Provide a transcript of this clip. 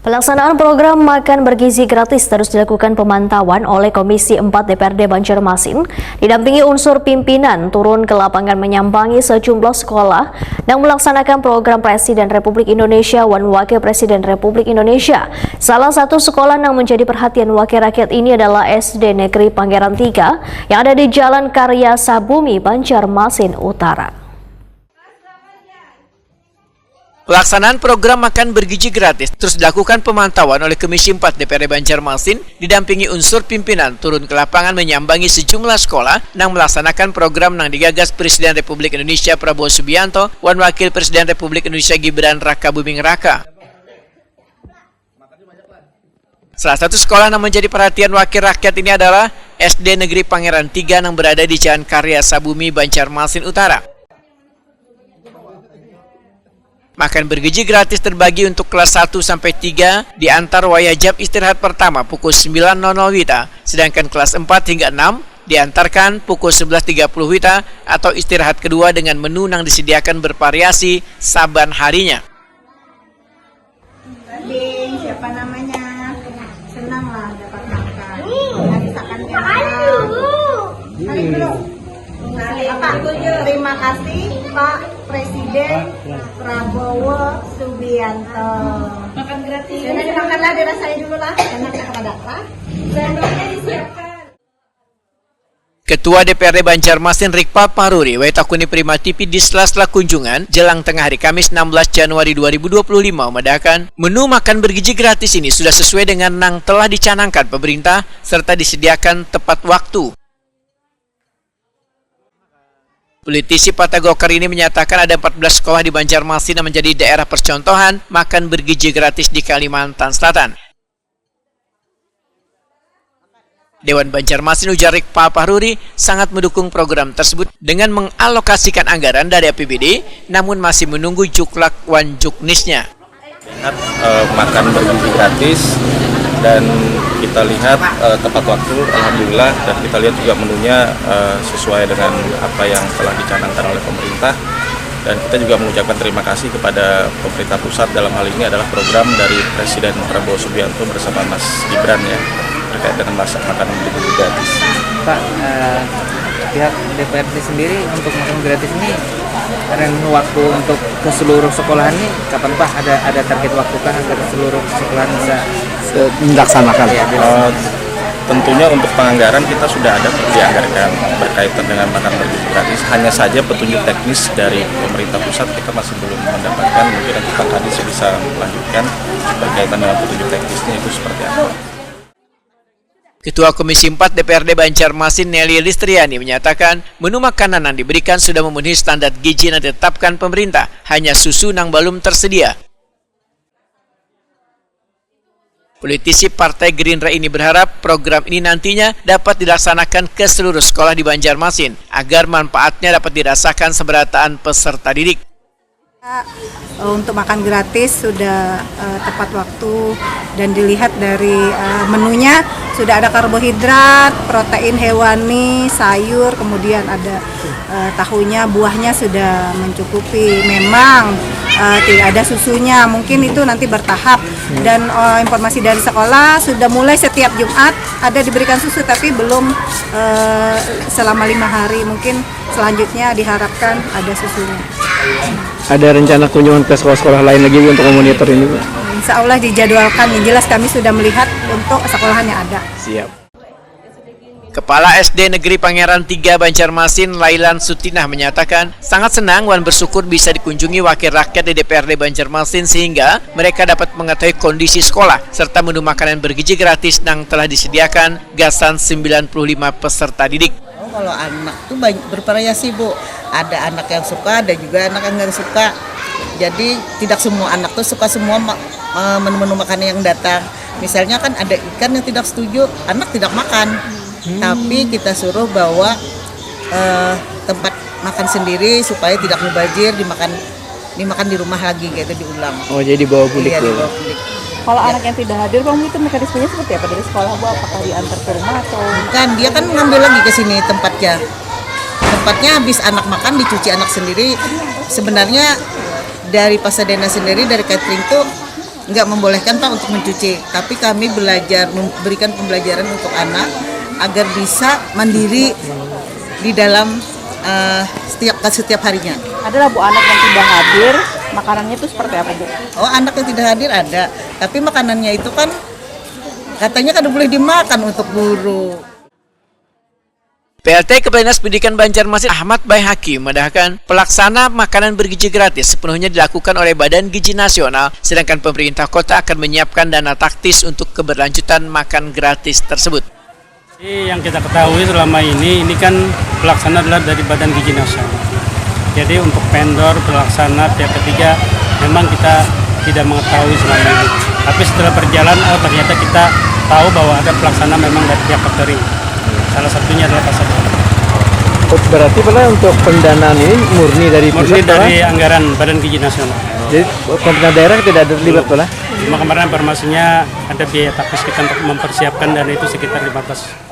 Pelaksanaan program makan bergizi gratis terus dilakukan pemantauan oleh Komisi 4 DPRD Banjarmasin, didampingi unsur pimpinan turun ke lapangan menyambangi sejumlah sekolah dan melaksanakan program Presiden Republik Indonesia dan Wakil Presiden Republik Indonesia. Salah satu sekolah yang menjadi perhatian wakil rakyat ini adalah SD Negeri Pangeran 3 yang ada di Jalan Karya Sabumi, Banjarmasin Utara. Pelaksanaan program makan bergizi gratis terus dilakukan pemantauan oleh Komisi 4 DPRD Banjarmasin didampingi unsur pimpinan turun ke lapangan menyambangi sejumlah sekolah yang melaksanakan program yang digagas Presiden Republik Indonesia Prabowo Subianto dan Wakil Presiden Republik Indonesia Gibran Raka Buming Raka. Salah satu sekolah yang menjadi perhatian wakil rakyat ini adalah SD Negeri Pangeran 3 yang berada di Jalan Karya Sabumi, Banjarmasin Utara. Makan bergizi gratis terbagi untuk kelas 1 sampai 3 di antar wayah jam istirahat pertama pukul 9.00 WITA, sedangkan kelas 4 hingga 6 diantarkan pukul 11.30 WITA atau istirahat kedua dengan menu yang disediakan bervariasi saban harinya. Tadi siapa namanya? Senang lah dapat makan. Habis akan terima kasih Pak Presiden Prabowo Subianto. Makan gratis. Jangan dimakanlah, dirasain dulu lah. Enak kepada Pak. Sendoknya disiapkan. Ketua DPRD Banjarmasin Rikpa Paruri Waitakuni Prima TV di sela-sela kunjungan jelang tengah hari Kamis 16 Januari 2025 memadakan menu makan bergizi gratis ini sudah sesuai dengan yang telah dicanangkan pemerintah serta disediakan tepat waktu. Politisi Partai Golkar ini menyatakan ada 14 sekolah di Banjarmasin yang menjadi daerah percontohan makan bergizi gratis di Kalimantan Selatan. Dewan Banjarmasin ujar Rikpa Paruri sangat mendukung program tersebut dengan mengalokasikan anggaran dari APBD, namun masih menunggu juklak wan juknisnya. Makan bergizi gratis dan kita lihat tepat waktu, alhamdulillah, dan kita lihat juga menunya sesuai dengan apa yang telah dicanangkan oleh pemerintah, dan kita juga mengucapkan terima kasih kepada pemerintah pusat. Dalam hal ini adalah program dari Presiden Prabowo Subianto bersama Mas Gibran ya, terkait dengan masak makan bergizi gratis. Pak, pihak DPRD sendiri untuk makan gratis ini rentang waktu untuk ke seluruh sekolahan ini kapan Pak? Ada target waktu kan agar seluruh sekolahan bisa dilaksanakan? Ya, tentunya untuk penganggaran kita sudah ada dianggarkan berkaitan dengan makan bergizi gratis. Hanya saja petunjuk teknis dari pemerintah pusat kita masih belum mendapatkan. Mungkin nanti Pak Kadis bisa melanjutkan berkaitan dengan petunjuk teknisnya itu seperti apa. Ketua Komisi 4 DPRD Banjarmasin Nelly Listriani menyatakan menu makanan yang diberikan sudah memenuhi standar gizi yang ditetapkan pemerintah, hanya susu yang belum tersedia. Politisi Partai Gerindra ini berharap program ini nantinya dapat dilaksanakan ke seluruh sekolah di Banjarmasin agar manfaatnya dapat dirasakan seberataan peserta didik. Untuk makan gratis sudah tepat waktu dan dilihat dari menunya sudah ada karbohidrat, protein hewani, sayur, kemudian ada tahunya, buahnya sudah mencukupi. Memang tidak ada susunya, mungkin itu nanti bertahap. Dan informasi dari sekolah sudah mulai setiap Jumat ada diberikan susu, tapi belum selama 5 hari. Mungkin selanjutnya diharapkan ada susunya. Ada rencana kunjungan ke sekolah-sekolah lain lagi untuk memonitor ini, Pak? Insya Allah dijadwalkan, yang jelas kami sudah melihat untuk sekolahan yang ada. Siap. Kepala SD Negeri Pangeran 3 Banjarmasin Lailan Sutinah menyatakan sangat senang dan bersyukur bisa dikunjungi wakil rakyat di DPRD Banjarmasin sehingga mereka dapat mengetahui kondisi sekolah serta menu makanan bergizi gratis yang telah disediakan gasan 95 peserta didik. Kalau anak tuh bervariasi Bu, ada anak yang suka, ada juga anak yang nggak suka. Jadi tidak semua anak tuh suka semua menu-menu makanan yang datang. Misalnya kan ada ikan yang tidak setuju, anak tidak makan. Tapi kita suruh bawa tempat makan sendiri supaya tidak mubazir, dimakan di rumah lagi gitu, diulang. Oh, jadi bawa bulik dulu. Kalau anak yang tidak hadir, Bang, itu mekanismenya seperti apa dari sekolah, Bu? Apakah diantar ke rumah atau? Bukan, dia kan ngambil lagi ke sini tempatnya. Tempatnya habis anak makan dicuci anak sendiri. Sebenarnya dari Pasadena sendiri, dari catering tuh nggak membolehkan Pak untuk mencuci, tapi kami memberikan pembelajaran untuk anak agar bisa mandiri di dalam setiap harinya. Adalah Bu anak yang tidak hadir, makanannya itu seperti apa Bu? Oh, anak yang tidak hadir ada, tapi makanannya itu kan katanya kan boleh dimakan untuk guru. PLT Kepala Dinas Pendidikan Banjarmasin Ahmad Baihaqi memandahkan pelaksana makanan bergizi gratis sepenuhnya dilakukan oleh Badan Gizi Nasional, sedangkan pemerintah kota akan menyiapkan dana taktis untuk keberlanjutan makan gratis tersebut. Yang kita ketahui selama ini kan pelaksana adalah dari Badan Gizi Nasional. Jadi untuk vendor, pelaksana, pihak ketiga memang kita tidak mengetahui selama ini. Tapi setelah berjalan, ternyata kita tahu bahwa ada pelaksana memang dari pihak catering. Salah satunya adalah Pasar. Berarti pula untuk pendanaan ini murni dari pusat, dari anggaran Badan Gizi Nasional. Jadi pemerintah daerah tidak ada terlibat pula? Cuma kemarin informasinya ada biaya taktis kita untuk mempersiapkan, dan itu sekitar 15